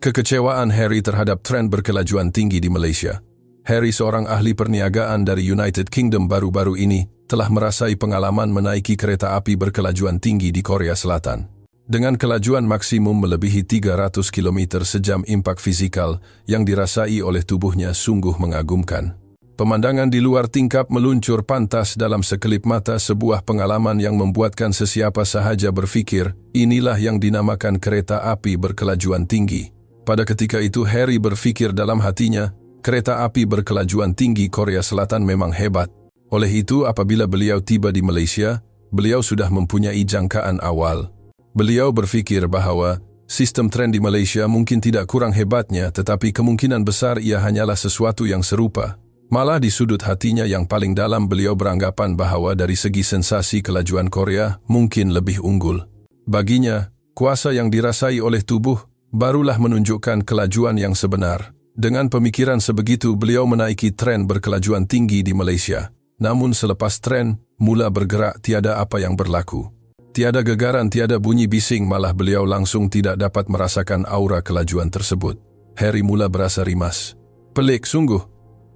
Kekecewaan Harry terhadap tren berkelajuan tinggi di Malaysia. Harry, seorang ahli perniagaan dari United Kingdom baru-baru ini, telah merasai pengalaman menaiki kereta api berkelajuan tinggi di Korea Selatan. Dengan kelajuan maksimum melebihi 300 km sejam, impak fizikal yang dirasai oleh tubuhnya sungguh mengagumkan. Pemandangan di luar tingkap meluncur pantas dalam sekelip mata, sebuah pengalaman yang membuatkan sesiapa sahaja berfikir, inilah yang dinamakan kereta api berkelajuan tinggi. Pada ketika itu Harry berfikir dalam hatinya, kereta api berkelajuan tinggi Korea Selatan memang hebat. Oleh itu, apabila beliau tiba di Malaysia, beliau sudah mempunyai jangkaan awal. Beliau berfikir bahawa sistem tren di Malaysia mungkin tidak kurang hebatnya, tetapi kemungkinan besar ia hanyalah sesuatu yang serupa. Malah di sudut hatinya yang paling dalam beliau beranggapan bahawa dari segi sensasi kelajuan Korea mungkin lebih unggul. Baginya, kuasa yang dirasai oleh tubuh barulah menunjukkan kelajuan yang sebenar. Dengan pemikiran sebegitu, beliau menaiki tren berkelajuan tinggi di Malaysia. Namun selepas tren mula bergerak, tiada apa yang berlaku. Tiada gegaran, tiada bunyi bising, malah beliau langsung tidak dapat merasakan aura kelajuan tersebut. Harry mula berasa rimas. Pelik sungguh.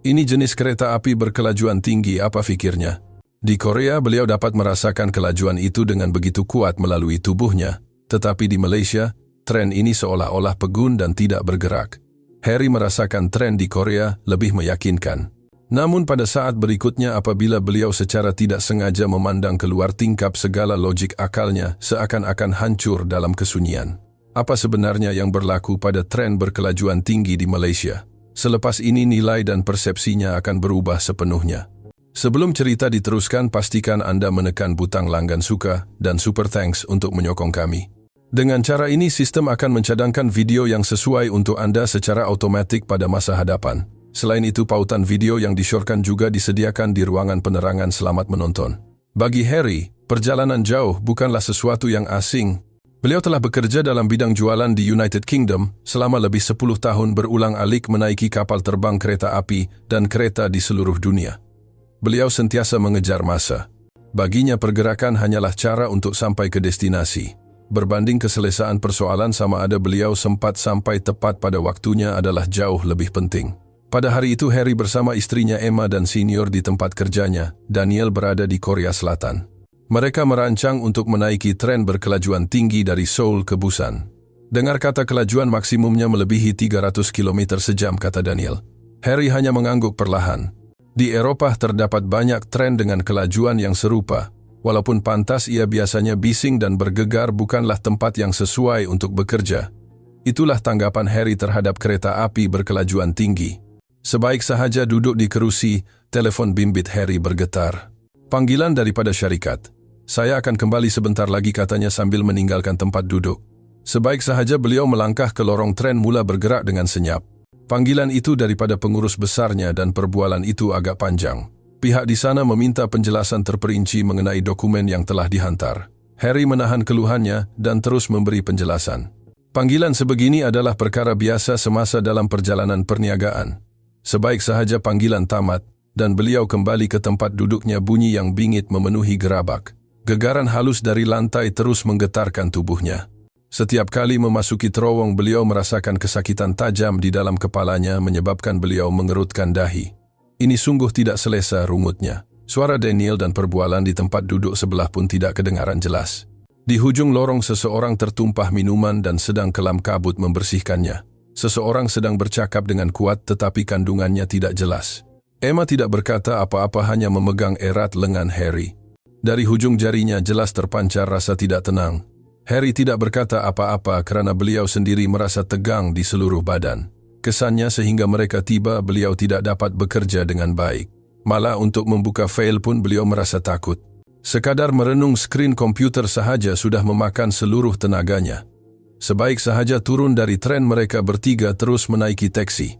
Ini jenis kereta api berkelajuan tinggi, apa fikirnya? Di Korea beliau dapat merasakan kelajuan itu dengan begitu kuat melalui tubuhnya. Tetapi di Malaysia, tren ini seolah-olah pegun dan tidak bergerak. Harry merasakan tren di Korea lebih meyakinkan. Namun pada saat berikutnya apabila beliau secara tidak sengaja memandang keluar tingkap, segala logik akalnya seakan-akan hancur dalam kesunyian. Apa sebenarnya yang berlaku pada tren berkelajuan tinggi di Malaysia? Selepas ini nilai dan persepsinya akan berubah sepenuhnya. Sebelum cerita diteruskan, pastikan Anda menekan butang langgan suka dan super thanks untuk menyokong kami. Dengan cara ini, sistem akan mencadangkan video yang sesuai untuk Anda secara otomatik pada masa hadapan. Selain itu, pautan video yang disyorkan juga disediakan di ruangan penerangan. Selamat menonton. Bagi Harry, perjalanan jauh bukanlah sesuatu yang asing. Beliau telah bekerja dalam bidang jualan di United Kingdom selama lebih 10 tahun, berulang-alik menaiki kapal terbang, kereta api, dan kereta di seluruh dunia. Beliau sentiasa mengejar masa. Baginya pergerakan hanyalah cara untuk sampai ke destinasi. Berbanding keselesaan persoalan, sama ada beliau sempat sampai tepat pada waktunya adalah jauh lebih penting. Pada hari itu Harry bersama istrinya Emma dan senior di tempat kerjanya, Daniel, berada di Korea Selatan. Mereka merancang untuk menaiki tren berkelajuan tinggi dari Seoul ke Busan. Dengar kata kelajuan maksimumnya melebihi 300 km sejam, kata Daniel. Harry hanya mengangguk perlahan. Di Eropah terdapat banyak tren dengan kelajuan yang serupa. Walaupun pantas ia biasanya bising dan bergegar, bukanlah tempat yang sesuai untuk bekerja. Itulah tanggapan Harry terhadap kereta api berkelajuan tinggi. Sebaik sahaja duduk di kerusi, telepon bimbit Harry bergetar. Panggilan daripada syarikat. Saya akan kembali sebentar lagi, katanya sambil meninggalkan tempat duduk. Sebaik sahaja beliau melangkah ke lorong tren, mula bergerak dengan senyap. Panggilan itu daripada pengurus besarnya dan perbualan itu agak panjang. Pihak di sana meminta penjelasan terperinci mengenai dokumen yang telah dihantar. Harry menahan keluhannya dan terus memberi penjelasan. Panggilan sebegini adalah perkara biasa semasa dalam perjalanan perniagaan. Sebaik sahaja panggilan tamat dan beliau kembali ke tempat duduknya, bunyi yang bingit memenuhi gerabak. Gegaran halus dari lantai terus menggetarkan tubuhnya. Setiap kali memasuki terowong, beliau merasakan kesakitan tajam di dalam kepalanya, menyebabkan beliau mengerutkan dahi. Ini sungguh tidak selesa, rungutnya. Suara Daniel dan perbualan di tempat duduk sebelah pun tidak kedengaran jelas. Di hujung lorong seseorang tertumpah minuman dan sedang kelam kabut membersihkannya. Seseorang sedang bercakap dengan kuat tetapi kandungannya tidak jelas. Emma tidak berkata apa-apa, hanya memegang erat lengan Harry. Dari hujung jarinya jelas terpancar rasa tidak tenang. Harry tidak berkata apa-apa kerana beliau sendiri merasa tegang di seluruh badan. Kesannya sehingga mereka tiba, beliau tidak dapat bekerja dengan baik. Malah untuk membuka fail pun beliau merasa takut. Sekadar merenung skrin komputer sahaja sudah memakan seluruh tenaganya. Sebaik sahaja turun dari tren, mereka bertiga terus menaiki teksi.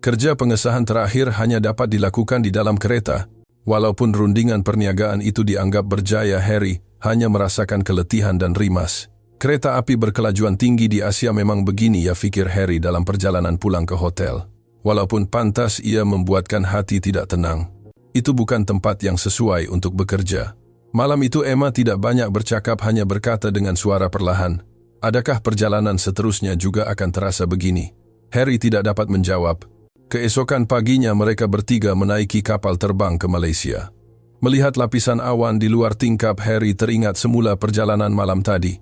Kerja pengesahan terakhir hanya dapat dilakukan di dalam kereta. Walaupun rundingan perniagaan itu dianggap berjaya, Harry hanya merasakan keletihan dan rimas. Kereta api berkelajuan tinggi di Asia memang begini, ya, fikir Harry dalam perjalanan pulang ke hotel. Walaupun pantas ia membuatkan hati tidak tenang, itu bukan tempat yang sesuai untuk bekerja. Malam itu Emma tidak banyak bercakap, hanya berkata dengan suara perlahan, Adakah perjalanan seterusnya juga akan terasa begini? Harry tidak dapat menjawab. Keesokan paginya mereka bertiga menaiki kapal terbang ke Malaysia. Melihat lapisan awan di luar tingkap, Harry teringat semula perjalanan malam tadi.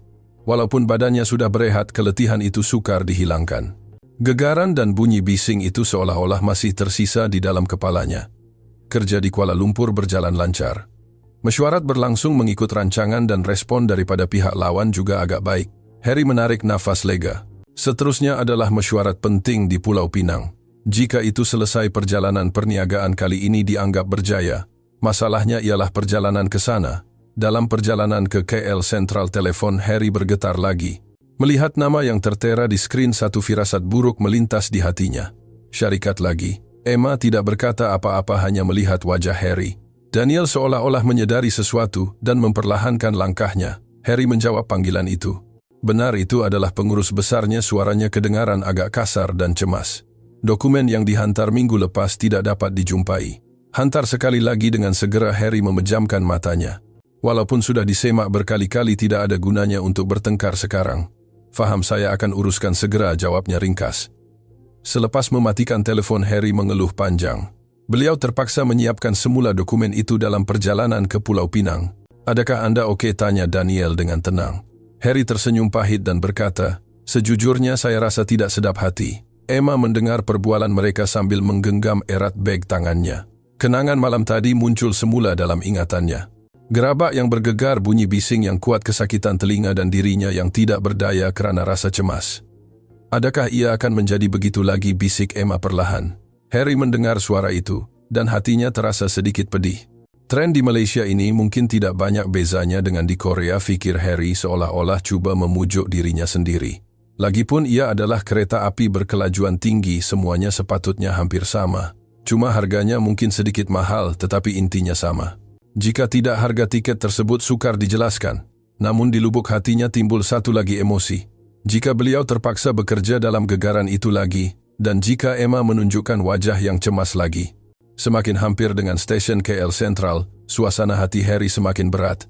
Walaupun badannya sudah berehat, keletihan itu sukar dihilangkan. Gegaran dan bunyi bising itu seolah-olah masih tersisa di dalam kepalanya. Kerja di Kuala Lumpur berjalan lancar. Mesyuarat berlangsung mengikut rancangan dan respon daripada pihak lawan juga agak baik. Harry menarik nafas lega. Seterusnya adalah mesyuarat penting di Pulau Pinang. Jika itu selesai, perjalanan perniagaan kali ini dianggap berjaya. Masalahnya ialah perjalanan ke sana. Dalam perjalanan ke KL Central Telepon, Harry bergetar lagi. Melihat nama yang tertera di skrin, satu firasat buruk melintas di hatinya. Syarikat lagi. Emma tidak berkata apa-apa, hanya melihat wajah Harry. Daniel seolah-olah menyadari sesuatu dan memperlahankan langkahnya. Harry menjawab panggilan itu. Benar, itu adalah pengurus besarnya. Suaranya kedengaran agak kasar dan cemas. Dokumen yang dihantar minggu lepas tidak dapat dijumpai. Hantar sekali lagi. Dengan segera Harry memejamkan matanya. Walaupun sudah disemak berkali-kali, tidak ada gunanya untuk bertengkar sekarang. Faham, saya akan uruskan segera, jawabnya ringkas. Selepas mematikan telepon, Harry mengeluh panjang. Beliau terpaksa menyiapkan semula dokumen itu dalam perjalanan ke Pulau Pinang. Adakah Anda oke? Tanya Daniel dengan tenang. Harry tersenyum pahit dan berkata, sejujurnya saya rasa tidak sedap hati. Emma mendengar perbualan mereka sambil menggenggam erat beg tangannya. Kenangan malam tadi muncul semula dalam ingatannya. Gerabak yang bergegar, bunyi bising yang kuat, kesakitan telinga dan dirinya yang tidak berdaya kerana rasa cemas. Adakah ia akan menjadi begitu lagi? Bisik Emma perlahan. Harry mendengar suara itu, dan hatinya terasa sedikit pedih. Tren di Malaysia ini mungkin tidak banyak bezanya dengan di Korea, fikir Harry seolah-olah cuba memujuk dirinya sendiri. Lagipun ia adalah kereta api berkelajuan tinggi, semuanya sepatutnya hampir sama. Cuma harganya mungkin sedikit mahal, tetapi intinya sama. Jika tidak, harga tiket tersebut sukar dijelaskan. Namun di lubuk hatinya timbul satu lagi emosi. Jika beliau terpaksa bekerja dalam gegaran itu lagi, dan jika Emma menunjukkan wajah yang cemas lagi. Semakin hampir dengan stesen KL Central, suasana hati Harry semakin berat.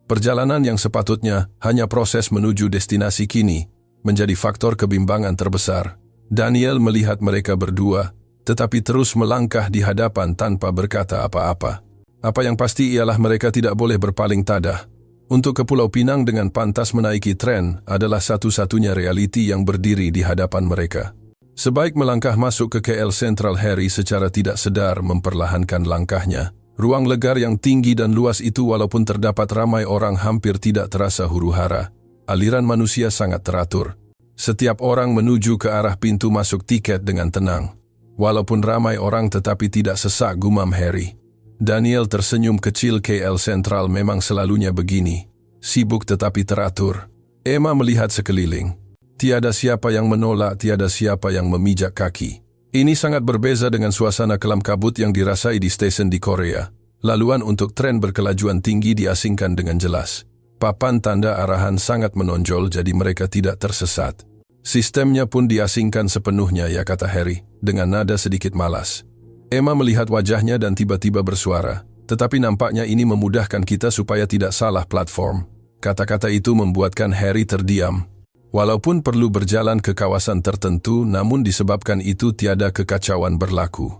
Perjalanan yang sepatutnya hanya proses menuju destinasi kini menjadi faktor kebimbangan terbesar. Daniel melihat mereka berdua, tetapi terus melangkah di hadapan tanpa berkata apa-apa. Apa yang pasti ialah mereka tidak boleh berpaling tadah. Untuk ke Pulau Pinang dengan pantas menaiki tren adalah satu-satunya realiti yang berdiri di hadapan mereka. Sebaik melangkah masuk ke KL Central, Harry secara tidak sedar memperlahankan langkahnya. Ruang legar yang tinggi dan luas itu, walaupun terdapat ramai orang, hampir tidak terasa huru-hara. Aliran manusia sangat teratur. Setiap orang menuju ke arah pintu masuk tiket dengan tenang. Walaupun ramai orang tetapi tidak sesak, gumam Harry. Daniel tersenyum kecil. KL Central memang selalunya begini. Sibuk tetapi teratur. Emma melihat sekeliling. Tiada siapa yang menolak, tiada siapa yang memijak kaki. Ini sangat berbeza dengan suasana kelam kabut yang dirasai di stesen di Korea. Laluan untuk tren berkelajuan tinggi diasingkan dengan jelas. Papan tanda arahan sangat menonjol, jadi mereka tidak tersesat. Sistemnya pun diasingkan sepenuhnya, ya, kata Harry, dengan nada sedikit malas. Emma melihat wajahnya dan tiba-tiba bersuara. Tetapi nampaknya ini memudahkan kita supaya tidak salah platform. Kata-kata itu membuatkan Harry terdiam. Walaupun perlu berjalan ke kawasan tertentu, namun disebabkan itu tiada kekacauan berlaku.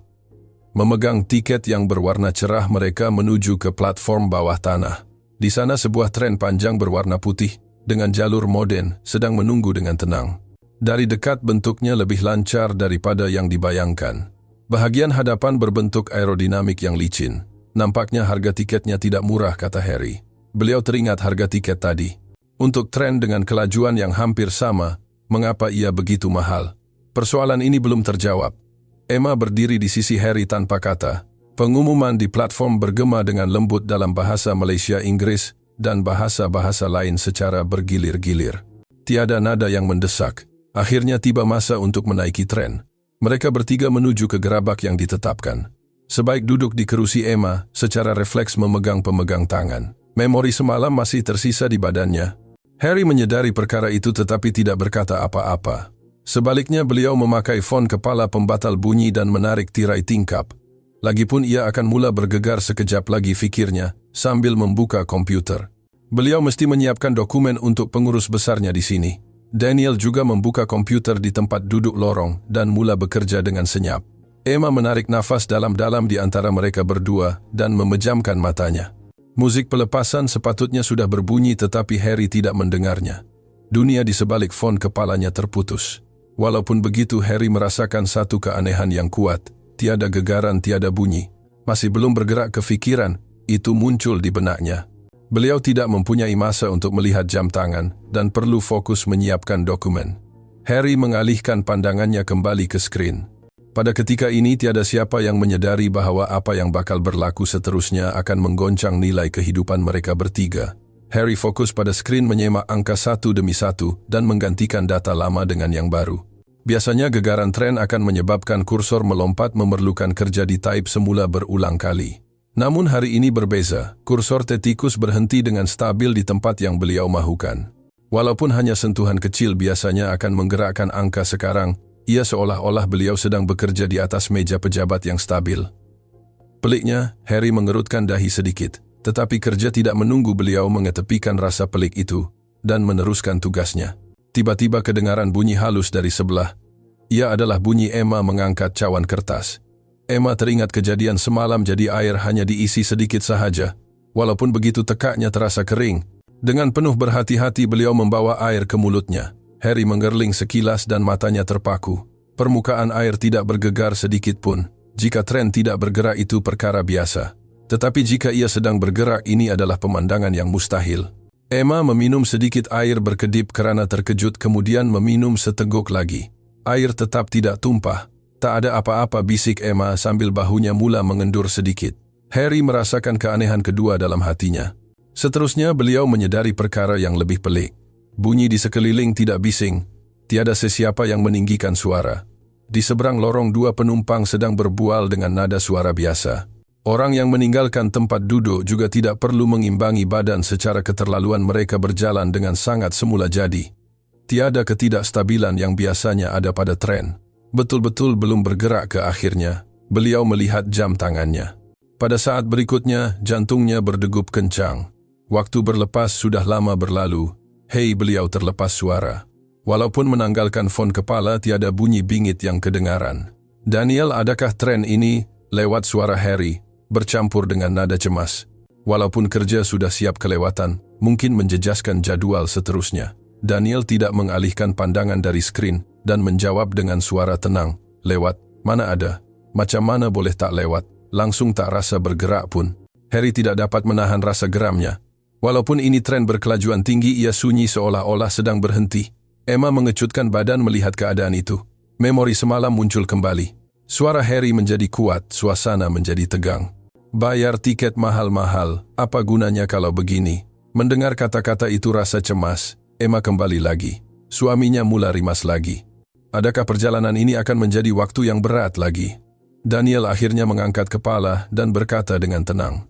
Memegang tiket yang berwarna cerah, mereka menuju ke platform bawah tanah. Di sana sebuah tren panjang berwarna putih, dengan jalur moden, sedang menunggu dengan tenang. Dari dekat bentuknya lebih lancar daripada yang dibayangkan. Bahagian hadapan berbentuk aerodinamik yang licin. Nampaknya harga tiketnya tidak murah, kata Harry. Beliau teringat harga tiket tadi. Untuk tren dengan kelajuan yang hampir sama, mengapa ia begitu mahal? Persoalan ini belum terjawab. Emma berdiri di sisi Harry tanpa kata. Pengumuman di platform bergema dengan lembut dalam bahasa Malaysia, Inggris, dan bahasa-bahasa lain secara bergilir-gilir. Tiada nada yang mendesak. Akhirnya tiba masa untuk menaiki tren. Mereka bertiga menuju ke gerabak yang ditetapkan. Sebaik duduk di kerusi, Emma secara refleks memegang pemegang tangan. Memori semalam masih tersisa di badannya. Harry menyadari perkara itu tetapi tidak berkata apa-apa. Sebaliknya beliau memakai fon kepala pembatal bunyi dan menarik tirai tingkap. Lagipun ia akan mula bergegar sekejap lagi, fikirnya, sambil membuka komputer. Beliau mesti menyiapkan dokumen untuk pengurus besarnya di sini. Daniel juga membuka komputer di tempat duduk lorong dan mula bekerja dengan senyap. Emma menarik nafas dalam-dalam di antara mereka berdua dan memejamkan matanya. Musik pelepasan sepatutnya sudah berbunyi tetapi Harry tidak mendengarnya. Dunia di sebalik fon kepalanya terputus. Walaupun begitu, Harry merasakan satu keanehan yang kuat. Tiada gegaran, tiada bunyi. Masih belum bergerak kefikiran, itu muncul di benaknya. Beliau tidak mempunyai masa untuk melihat jam tangan dan perlu fokus menyiapkan dokumen. Harry mengalihkan pandangannya kembali ke skrin. Pada ketika ini tiada siapa yang menyadari bahwa apa yang bakal berlaku seterusnya akan menggoncang nilai kehidupan mereka bertiga. Harry fokus pada skrin menyemak angka satu demi satu dan menggantikan data lama dengan yang baru. Biasanya gegaran tren akan menyebabkan kursor melompat memerlukan kerja di type semula berulang kali. Namun hari ini berbeza, kursor Tetikus berhenti dengan stabil di tempat yang beliau mahukan. Walaupun hanya sentuhan kecil biasanya akan menggerakkan angka sekarang, ia seolah-olah beliau sedang bekerja di atas meja pejabat yang stabil. Peliknya, Harry mengerutkan dahi sedikit, tetapi kerja tidak menunggu beliau mengetepikan rasa pelik itu dan meneruskan tugasnya. Tiba-tiba kedengaran bunyi halus dari sebelah. Ia adalah bunyi Emma mengangkat cawan kertas. Emma teringat kejadian semalam jadi air hanya diisi sedikit sahaja. Walaupun begitu tekaknya terasa kering. Dengan penuh berhati-hati beliau membawa air ke mulutnya. Harry menggerling sekilas dan matanya terpaku. Permukaan air tidak bergegar sedikit pun. Jika tren tidak bergerak itu perkara biasa. Tetapi jika ia sedang bergerak ini adalah pemandangan yang mustahil. Emma meminum sedikit air berkedip kerana terkejut kemudian meminum seteguk lagi. Air tetap tidak tumpah. Tak ada apa-apa, bisik Emma sambil bahunya mula mengendur sedikit. Harry merasakan keanehan kedua dalam hatinya. Seterusnya beliau menyadari perkara yang lebih pelik. Bunyi di sekeliling tidak bising. Tiada sesiapa yang meninggikan suara. Di seberang lorong dua penumpang sedang berbual dengan nada suara biasa. Orang yang meninggalkan tempat duduk juga tidak perlu mengimbangi badan secara keterlaluan, mereka berjalan dengan sangat semula jadi. Tiada ketidakstabilan yang biasanya ada pada tren. Betul-betul belum bergerak ke akhirnya, beliau melihat jam tangannya. Pada saat berikutnya, jantungnya berdegup kencang. Waktu berlepas sudah lama berlalu. Hei, beliau terlepas suara. Walaupun menanggalkan fon kepala, tiada bunyi bingit yang kedengaran. Daniel, adakah tren ini? Lewat suara Harry, bercampur dengan nada cemas. Walaupun kerja sudah siap kelewatan, mungkin menjejaskan jadwal seterusnya. Daniel tidak mengalihkan pandangan dari skrin dan menjawab dengan suara tenang, lewat, mana ada, macam mana boleh tak lewat, langsung tak rasa bergerak pun. Harry tidak dapat menahan rasa geramnya. Walaupun ini tren berkelajuan tinggi, ia sunyi seolah-olah sedang berhenti. Emma mengecutkan badan melihat keadaan itu. Memori semalam muncul kembali. Suara Harry menjadi kuat, suasana menjadi tegang. Bayar tiket mahal-mahal, apa gunanya kalau begini? Mendengar kata-kata itu rasa cemas. Emma kembali lagi. Suaminya mula rimas lagi. Adakah perjalanan ini akan menjadi waktu yang berat lagi? Daniel akhirnya mengangkat kepala dan berkata dengan tenang.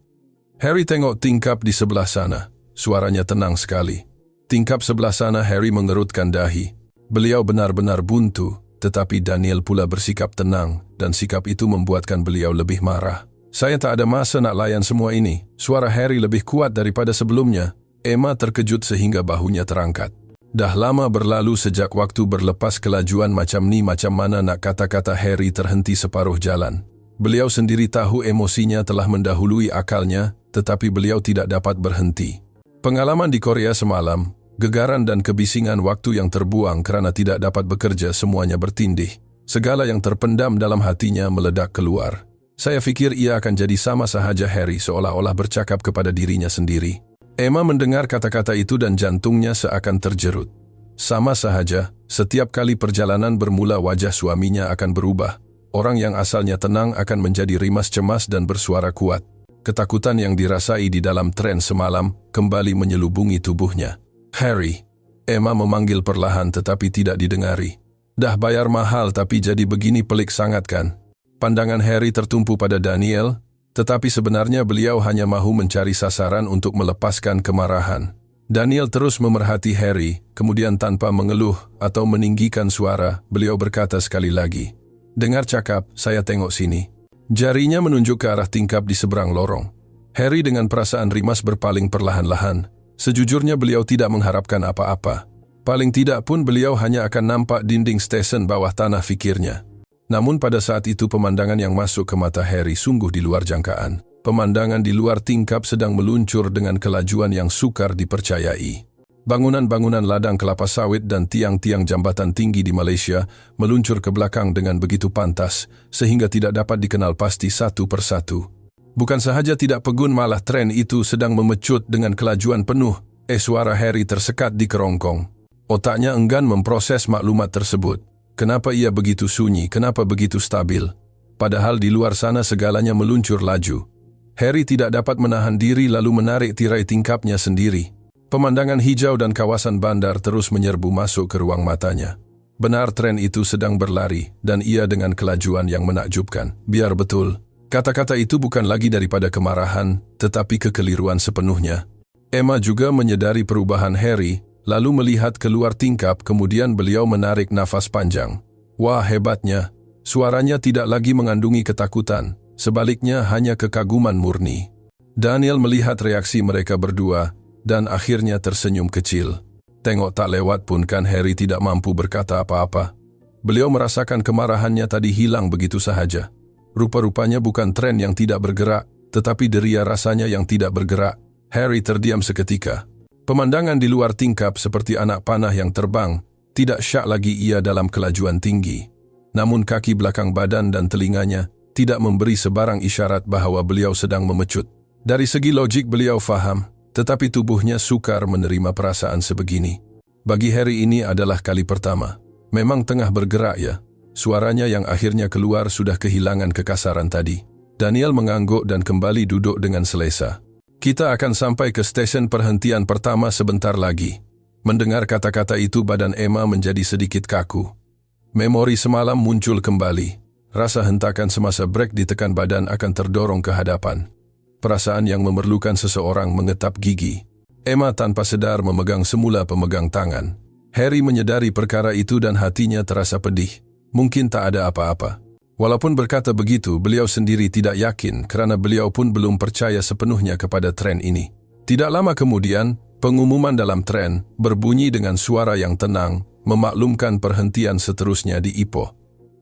Harry tengok tingkap di sebelah sana. Suaranya tenang sekali. Tingkap sebelah sana. Harry mengerutkan dahi. Beliau benar-benar buntu, tetapi Daniel pula bersikap tenang dan sikap itu membuatkan beliau lebih marah. Saya tak ada masa nak layan semua ini. Suara Harry lebih kuat daripada sebelumnya. Emma terkejut sehingga bahunya terangkat. Dah lama berlalu sejak waktu berlepas kelajuan macam ni, macam mana nak kata-kata Harry terhenti separuh jalan. Beliau sendiri tahu emosinya telah mendahului akalnya, tetapi beliau tidak dapat berhenti. Pengalaman di Korea semalam, gegaran dan kebisingan waktu yang terbuang kerana tidak dapat bekerja semuanya bertindih. Segala yang terpendam dalam hatinya meledak keluar. Saya fikir ia akan jadi sama sahaja, Harry seolah-olah bercakap kepada dirinya sendiri. Emma mendengar kata-kata itu dan jantungnya seakan terjerut. Sama sahaja, setiap kali perjalanan bermula wajah suaminya akan berubah. Orang yang asalnya tenang akan menjadi rimas cemas dan bersuara kuat. Ketakutan yang dirasai di dalam tren semalam kembali menyelubungi tubuhnya. Harry, Emma memanggil perlahan tetapi tidak didengari. Dah bayar mahal tapi jadi begini, pelik sangat kan? Pandangan Harry tertumpu pada Daniel, tetapi sebenarnya beliau hanya mahu mencari sasaran untuk melepaskan kemarahan. Daniel terus memerhati Harry, kemudian tanpa mengeluh atau meninggikan suara, beliau berkata sekali lagi, "Dengar cakap, saya tengok sini." Jarinya menunjuk ke arah tingkap di seberang lorong. Harry dengan perasaan rimas berpaling perlahan-lahan. Sejujurnya beliau tidak mengharapkan apa-apa. Paling tidak pun beliau hanya akan nampak dinding stesen bawah tanah fikirnya. Namun pada saat itu pemandangan yang masuk ke mata Harry sungguh di luar jangkaan. Pemandangan di luar tingkap sedang meluncur dengan kelajuan yang sukar dipercayai. Bangunan-bangunan ladang kelapa sawit dan tiang-tiang jambatan tinggi di Malaysia meluncur ke belakang dengan begitu pantas sehingga tidak dapat dikenal pasti satu persatu. Bukan sahaja tidak pegun, malah tren itu sedang memecut dengan kelajuan penuh. Suara Harry tersekat di kerongkong. Otaknya enggan memproses maklumat tersebut. Kenapa ia begitu sunyi, kenapa begitu stabil? Padahal di luar sana segalanya meluncur laju. Harry tidak dapat menahan diri lalu menarik tirai tingkapnya sendiri. Pemandangan hijau dan kawasan bandar terus menyerbu masuk ke ruang matanya. Benar, tren itu sedang berlari dan ia dengan kelajuan yang menakjubkan. Biar betul, kata-kata itu bukan lagi daripada kemarahan, tetapi kekeliruan sepenuhnya. Emma juga menyadari perubahan Harry, lalu melihat keluar tingkap, kemudian beliau menarik nafas panjang. Wah, hebatnya. Suaranya tidak lagi mengandungi ketakutan. Sebaliknya hanya kekaguman murni. Daniel melihat reaksi mereka berdua dan akhirnya tersenyum kecil. Tengok tak lewat pun kan Harry tidak mampu berkata apa-apa. Beliau merasakan kemarahannya tadi hilang begitu sahaja. Rupa-rupanya bukan tren yang tidak bergerak, tetapi deria rasanya yang tidak bergerak. Harry terdiam seketika. Pemandangan di luar tingkap seperti anak panah yang terbang. Tidak syak lagi ia dalam kelajuan tinggi. Namun kaki belakang badan dan telinganya tidak memberi sebarang isyarat bahawa beliau sedang memecut. Dari segi logik beliau faham, tetapi tubuhnya sukar menerima perasaan sebegini. Bagi Harry ini adalah kali pertama. Memang tengah bergerak ya. Suaranya yang akhirnya keluar sudah kehilangan kekasaran tadi. Daniel mengangguk dan kembali duduk dengan selesa. Kita akan sampai ke stesen perhentian pertama sebentar lagi. Mendengar kata-kata itu badan Emma menjadi sedikit kaku. Memori semalam muncul kembali. Rasa hentakan semasa brek ditekan badan akan terdorong ke hadapan. Perasaan yang memerlukan seseorang mengetap gigi. Emma tanpa sedar memegang semula pemegang tangan. Harry menyadari perkara itu dan hatinya terasa pedih. Mungkin tak ada apa-apa. Walaupun berkata begitu, beliau sendiri tidak yakin kerana beliau pun belum percaya sepenuhnya kepada tren ini. Tidak lama kemudian, pengumuman dalam tren berbunyi dengan suara yang tenang, memaklumkan perhentian seterusnya di Ipoh.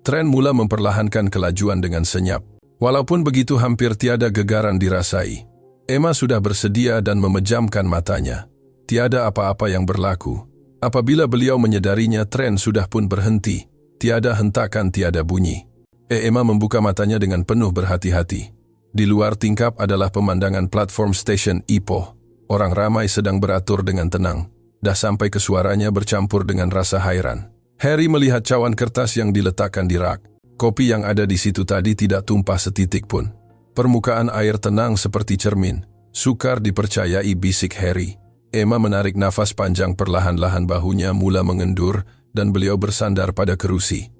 Tren mula memperlahankan kelajuan dengan senyap. Walaupun begitu hampir tiada gegaran dirasai. Emma sudah bersedia dan memejamkan matanya. Tiada apa-apa yang berlaku. Apabila beliau menyadarinya, tren sudah pun berhenti. Tiada hentakan, tiada bunyi. Emma membuka matanya dengan penuh berhati-hati. Di luar tingkap adalah pemandangan platform stesen Ipoh. Orang ramai sedang beratur dengan tenang. Dah sampai ke suaranya bercampur dengan rasa hairan. Harry melihat cawan kertas yang diletakkan di rak. Kopi yang ada di situ tadi tidak tumpah setitik pun. Permukaan air tenang seperti cermin. Sukar dipercayai, bisik Harry. Emma menarik nafas panjang, perlahan-lahan bahunya mula mengendur dan beliau bersandar pada kerusi.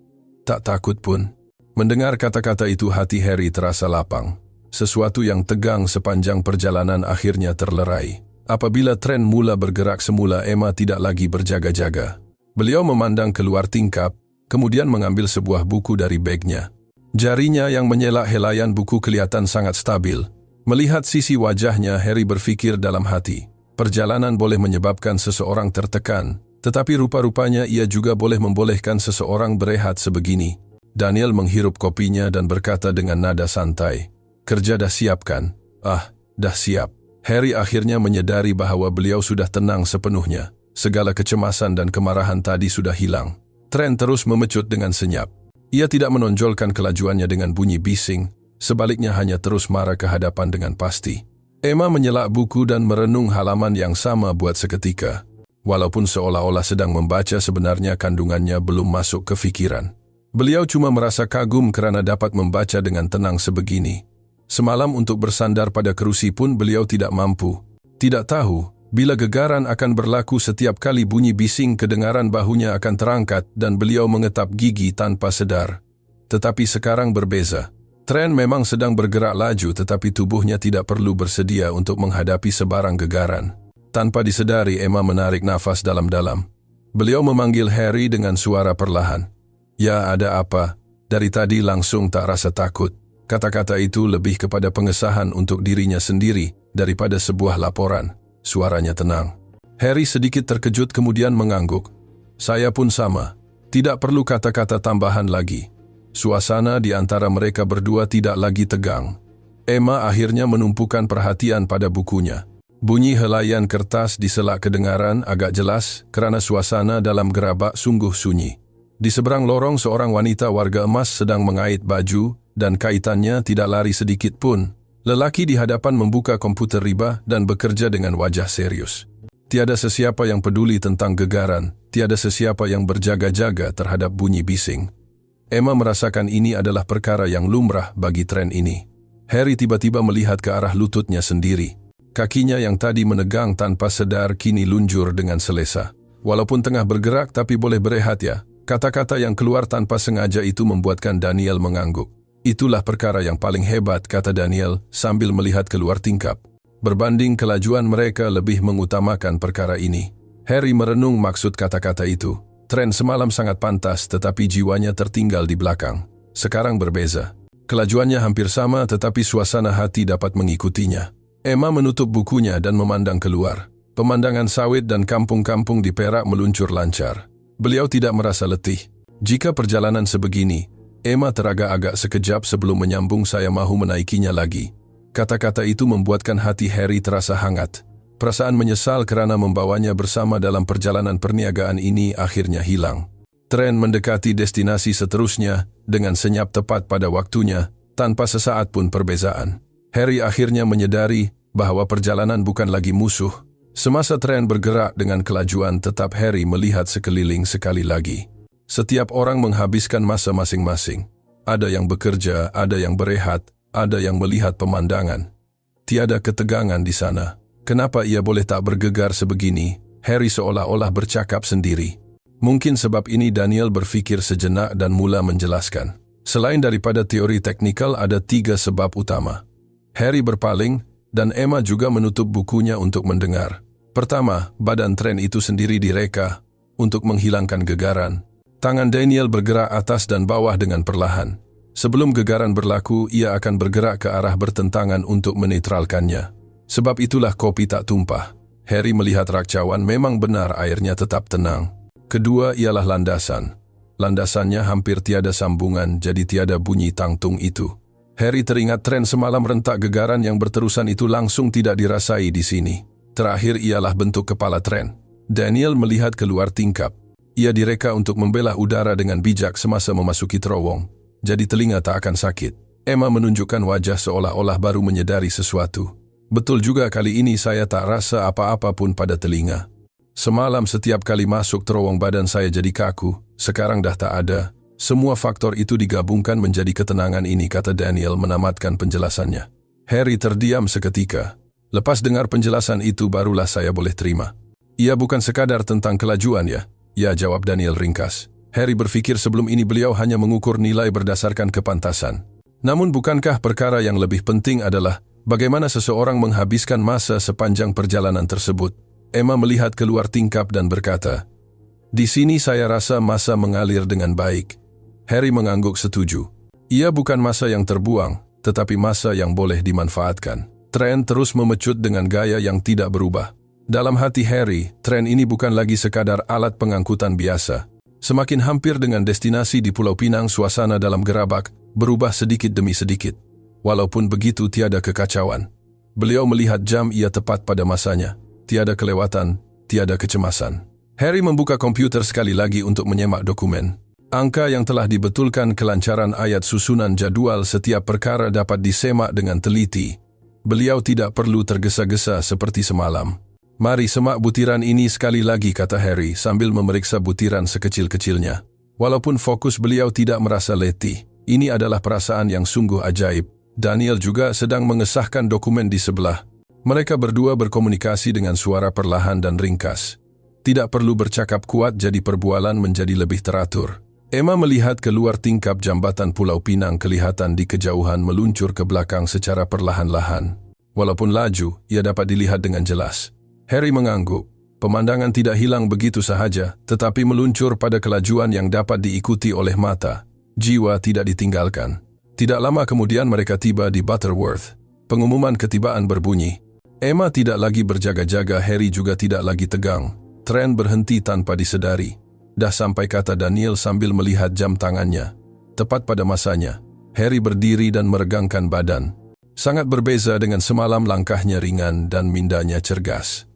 Tak takut pun. Mendengar kata-kata itu hati Harry terasa lapang. Sesuatu yang tegang sepanjang perjalanan akhirnya terlerai. Apabila tren mula bergerak semula, Emma tidak lagi berjaga-jaga. Beliau memandang keluar tingkap, kemudian mengambil sebuah buku dari bagnya. Jarinya yang menyelak helaian buku kelihatan sangat stabil. Melihat sisi wajahnya, Harry berfikir dalam hati. Perjalanan boleh menyebabkan seseorang tertekan, tetapi rupa-rupanya ia juga boleh membolehkan seseorang berehat sebegini. Daniel menghirup kopinya dan berkata dengan nada santai, "Kerja dah siap kan?" "Ah, dah siap." Harry akhirnya menyadari bahawa beliau sudah tenang sepenuhnya. Segala kecemasan dan kemarahan tadi sudah hilang. Tren terus memecut dengan senyap. Ia tidak menonjolkan kelajuannya dengan bunyi bising, sebaliknya hanya terus marah ke hadapan dengan pasti. Emma menyelak buku dan merenung halaman yang sama buat seketika. Walaupun seolah-olah sedang membaca, sebenarnya kandungannya belum masuk ke fikiran. Beliau cuma merasa kagum kerana dapat membaca dengan tenang sebegini. Semalam untuk bersandar pada kerusi pun beliau tidak mampu. Tidak tahu bila gegaran akan berlaku setiap kali bunyi bising, kedengaran bahunya akan terangkat dan beliau mengetap gigi tanpa sedar. Tetapi sekarang berbeza. Tren memang sedang bergerak laju, tetapi tubuhnya tidak perlu bersedia untuk menghadapi sebarang gegaran. Tanpa disedari, Emma menarik nafas dalam-dalam. Beliau memanggil Harry dengan suara perlahan. "Ya, ada apa?" Dari tadi langsung tak rasa takut. Kata-kata itu lebih kepada pengesahan untuk dirinya sendiri daripada sebuah laporan. Suaranya tenang. Harry sedikit terkejut kemudian mengangguk. Saya pun sama. Tidak perlu kata-kata tambahan lagi. Suasana di antara mereka berdua tidak lagi tegang. Emma akhirnya menumpukan perhatian pada bukunya. Bunyi helaian kertas di sela kedengaran agak jelas kerana suasana dalam gerabak sungguh sunyi. Di seberang lorong seorang wanita warga emas sedang mengait baju dan kaitannya tidak lari sedikit pun. Lelaki di hadapan membuka komputer riba dan bekerja dengan wajah serius. Tiada sesiapa yang peduli tentang gegaran, tiada sesiapa yang berjaga-jaga terhadap bunyi bising. Emma merasakan ini adalah perkara yang lumrah bagi tren ini. Harry tiba-tiba melihat ke arah lututnya sendiri. Kakinya yang tadi menegang tanpa sedar kini lunjur dengan selesa. Walaupun tengah bergerak tapi boleh berehat ya. Kata-kata yang keluar tanpa sengaja itu membuatkan Daniel mengangguk. Itulah perkara yang paling hebat, kata Daniel sambil melihat keluar tingkap. Berbanding kelajuan mereka lebih mengutamakan perkara ini. Harry merenung maksud kata-kata itu. Tren semalam sangat pantas tetapi jiwanya tertinggal di belakang. Sekarang berbeza. Kelajuannya hampir sama tetapi suasana hati dapat mengikutinya. Emma menutup bukunya dan memandang keluar. Pemandangan sawit dan kampung-kampung di Perak meluncur lancar. Beliau tidak merasa letih. Jika perjalanan sebegini, Emma teragak-agak sekejap sebelum menyambung saya mahu menaikinya lagi. Kata-kata itu membuatkan hati Harry terasa hangat. Perasaan menyesal kerana membawanya bersama dalam perjalanan perniagaan ini akhirnya hilang. Tren mendekati destinasi seterusnya dengan senyap tepat pada waktunya, tanpa sesaat pun perbezaan. Harry akhirnya menyadari bahawa perjalanan bukan lagi musuh. Semasa tren bergerak dengan kelajuan, tetap Harry melihat sekeliling sekali lagi. Setiap orang menghabiskan masa masing-masing. Ada yang bekerja, ada yang berehat, ada yang melihat pemandangan. Tiada ketegangan di sana. Kenapa ia boleh tak bergegar sebegini? Harry seolah-olah bercakap sendiri. Mungkin sebab ini Daniel berfikir sejenak dan mula menjelaskan. Selain daripada teori teknikal, ada 3 sebab utama. Harry berpaling dan Emma juga menutup bukunya untuk mendengar. Pertama, badan tren itu sendiri direka untuk menghilangkan gegaran. Tangan Daniel bergerak atas dan bawah dengan perlahan. Sebelum gegaran berlaku, ia akan bergerak ke arah bertentangan untuk menetralkannya. Sebab itulah kopi tak tumpah. Harry melihat rakcawan, memang benar airnya tetap tenang. Kedua ialah landasan. Landasannya hampir tiada sambungan, jadi tiada bunyi tangtung itu. Harry teringat tren semalam rentak gegaran yang berterusan itu langsung tidak dirasai di sini. Terakhir ialah bentuk kepala tren. Daniel melihat keluar tingkap. Ia direka untuk membelah udara dengan bijak semasa memasuki terowong. Jadi telinga tak akan sakit. Emma menunjukkan wajah seolah-olah baru menyadari sesuatu. Betul juga, kali ini saya tak rasa apa-apa pun pada telinga. Semalam setiap kali masuk terowong badan saya jadi kaku. Sekarang dah tak ada. Semua faktor itu digabungkan menjadi ketenangan ini, kata Daniel menamatkan penjelasannya. Harry terdiam seketika. Lepas dengar penjelasan itu barulah saya boleh terima. Ia bukan sekadar tentang kelajuan ya? Ya, jawab Daniel ringkas. Harry berfikir sebelum ini beliau hanya mengukur nilai berdasarkan kepantasan. Namun bukankah perkara yang lebih penting adalah bagaimana seseorang menghabiskan masa sepanjang perjalanan tersebut? Emma melihat keluar tingkap dan berkata, "Di sini saya rasa masa mengalir dengan baik." Harry mengangguk setuju. Ia bukan masa yang terbuang, tetapi masa yang boleh dimanfaatkan. Tren terus memecut dengan gaya yang tidak berubah. Dalam hati Harry, tren ini bukan lagi sekadar alat pengangkutan biasa. Semakin hampir dengan destinasi di Pulau Pinang, suasana dalam gerabak berubah sedikit demi sedikit. Walaupun begitu, tiada kekacauan. Beliau melihat jam, ia tepat pada masanya. Tiada kelewatan, tiada kecemasan. Harry membuka komputer sekali lagi untuk menyemak dokumen. Angka yang telah dibetulkan, kelancaran ayat susunan jadual setiap perkara dapat disemak dengan teliti. Beliau tidak perlu tergesa-gesa seperti semalam. Mari semak butiran ini sekali lagi, kata Harry sambil memeriksa butiran sekecil-kecilnya. Walaupun fokus beliau tidak merasa letih. Ini adalah perasaan yang sungguh ajaib. Daniel juga sedang mengesahkan dokumen di sebelah. Mereka berdua berkomunikasi dengan suara perlahan dan ringkas. Tidak perlu bercakap kuat, jadi perbualan menjadi lebih teratur. Emma melihat keluar tingkap jambatan Pulau Pinang, kelihatan di kejauhan meluncur ke belakang secara perlahan-lahan. Walaupun laju, ia dapat dilihat dengan jelas. Harry mengangguk. Pemandangan tidak hilang begitu sahaja, tetapi meluncur pada kelajuan yang dapat diikuti oleh mata. Jiwa tidak ditinggalkan. Tidak lama kemudian mereka tiba di Butterworth. Pengumuman ketibaan berbunyi. Emma tidak lagi berjaga-jaga, Harry juga tidak lagi tegang. Tren berhenti tanpa disedari. Dah sampai, kata Daniel sambil melihat jam tangannya. Tepat pada masanya, Harry berdiri dan meregangkan badan. Sangat berbeza dengan semalam, langkahnya ringan dan mindanya cergas.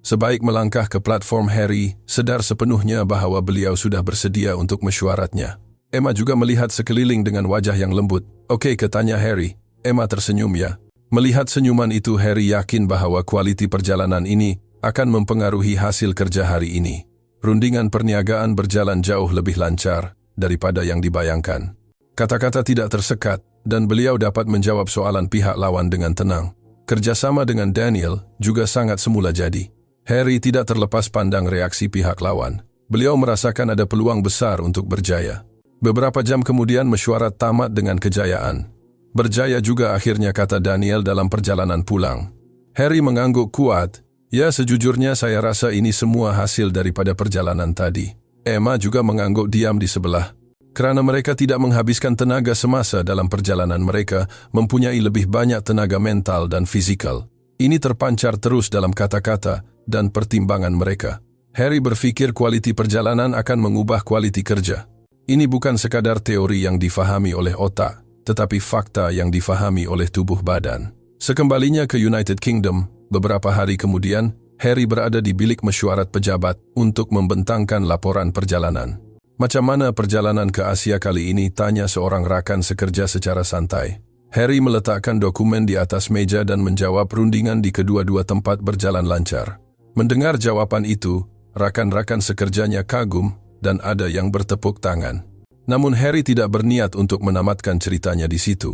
Sebaik melangkah ke platform, Harry sedar sepenuhnya bahwa beliau sudah bersedia untuk mesyuaratnya. Emma juga melihat sekeliling dengan wajah yang lembut. "Oke," katanya Harry. Emma tersenyum, "Ya." Melihat senyuman itu, Harry yakin bahwa kualiti perjalanan ini akan mempengaruhi hasil kerja hari ini. Rundingan perniagaan berjalan jauh lebih lancar daripada yang dibayangkan. Kata-kata tidak tersekat, dan beliau dapat menjawab soalan pihak lawan dengan tenang. Kerjasama dengan Daniel juga sangat semula jadi. Harry tidak terlepas pandang reaksi pihak lawan. Beliau merasakan ada peluang besar untuk berjaya. Beberapa jam kemudian mesyuarat tamat dengan kejayaan. "Berjaya juga akhirnya," kata Daniel dalam perjalanan pulang. Harry mengangguk kuat. "Ya, sejujurnya saya rasa ini semua hasil daripada perjalanan tadi." Emma juga mengangguk diam di sebelah. Kerana mereka tidak menghabiskan tenaga semasa dalam perjalanan, mereka mempunyai lebih banyak tenaga mental dan fisikal. Ini terpancar terus dalam kata-kata dan pertimbangan mereka. Harry berfikir kualiti perjalanan akan mengubah kualiti kerja. Ini bukan sekadar teori yang difahami oleh otak, tetapi fakta yang difahami oleh tubuh badan. Sekembalinya ke United Kingdom, beberapa hari kemudian, Harry berada di bilik mesyuarat pejabat untuk membentangkan laporan perjalanan. "Macam mana perjalanan ke Asia kali ini?" tanya seorang rakan sekerja secara santai. Harry meletakkan dokumen di atas meja dan menjawab, "Rundingan di kedua-dua tempat berjalan lancar." Mendengar jawaban itu, rakan-rakan sekerjanya kagum dan ada yang bertepuk tangan. Namun Harry tidak berniat untuk menamatkan ceritanya di situ.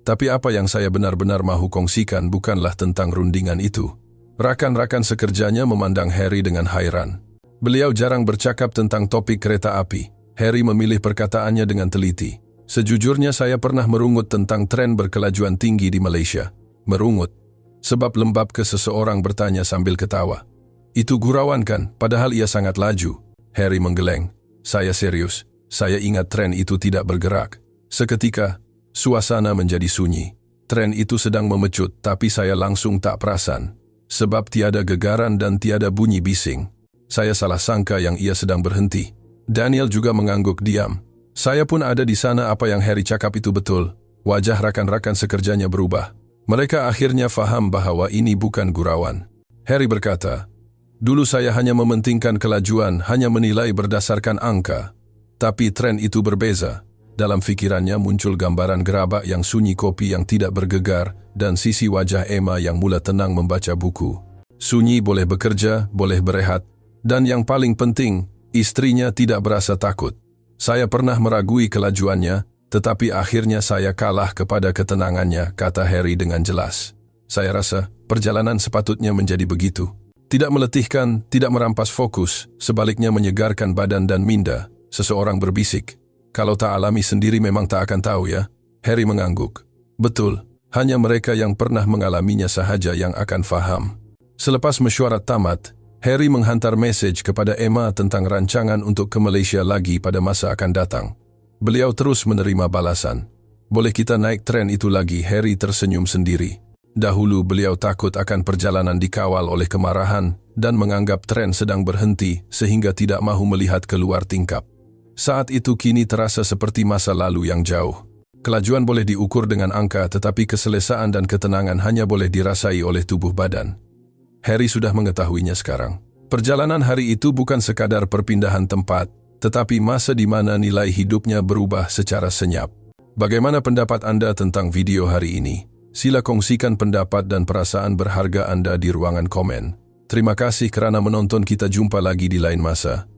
Tapi apa yang saya benar-benar mahu kongsikan bukanlah tentang rundingan itu. Rakan-rakan sekerjanya memandang Harry dengan hairan. Beliau jarang bercakap tentang topik kereta api. Harry memilih perkataannya dengan teliti. "Sejujurnya saya pernah merungut tentang tren berkelajuan tinggi di Malaysia." "Merungut?" Sebab lembab ke seseorang bertanya sambil ketawa. "Itu gurauan kan, padahal ia sangat laju." Harry menggeleng. "Saya serius. Saya ingat tren itu tidak bergerak." Seketika, suasana menjadi sunyi. Tren itu sedang memecut, tapi saya langsung tak perasan. Sebab tiada gegaran dan tiada bunyi bising. Saya salah sangka yang ia sedang berhenti. Daniel juga mengangguk diam. "Saya pun ada di sana." Apa yang Harry cakap itu betul. Wajah rakan-rakan sekerjanya berubah. Mereka akhirnya faham bahwa ini bukan gurauan. Harry berkata, "Dulu saya hanya mementingkan kelajuan, hanya menilai berdasarkan angka. Tapi tren itu berbeza." Dalam fikirannya muncul gambaran gerabak yang sunyi, kopi yang tidak bergegar, dan sisi wajah Emma yang mula tenang membaca buku. Sunyi, boleh bekerja, boleh berehat, dan yang paling penting, istrinya tidak berasa takut. "Saya pernah meragui kelajuannya, tetapi akhirnya saya kalah kepada ketenangannya," kata Harry dengan jelas. "Saya rasa perjalanan sepatutnya menjadi begitu. Tidak meletihkan, tidak merampas fokus, sebaliknya menyegarkan badan dan minda." Seseorang berbisik. "Kalau tak alami sendiri memang tak akan tahu, ya?" Harry mengangguk. "Betul, hanya mereka yang pernah mengalaminya sahaja yang akan faham." Selepas mesyuarat tamat, Harry menghantar mesej kepada Emma tentang rancangan untuk ke Malaysia lagi pada masa akan datang. Beliau terus menerima balasan. "Boleh kita naik tren itu lagi?" Harry tersenyum sendiri. Dahulu beliau takut akan perjalanan dikawal oleh kemarahan dan menganggap tren sedang berhenti sehingga tidak mahu melihat keluar tingkap. Saat itu kini terasa seperti masa lalu yang jauh. Kelajuan boleh diukur dengan angka, tetapi keselesaan dan ketenangan hanya boleh dirasai oleh tubuh badan. Harry sudah mengetahuinya sekarang. Perjalanan hari itu bukan sekadar perpindahan tempat, tetapi masa di mana nilai hidupnya berubah secara senyap. Bagaimana pendapat Anda tentang video hari ini? Sila kongsikan pendapat dan perasaan berharga Anda di ruangan komen. Terima kasih kerana menonton, kita jumpa lagi di lain masa.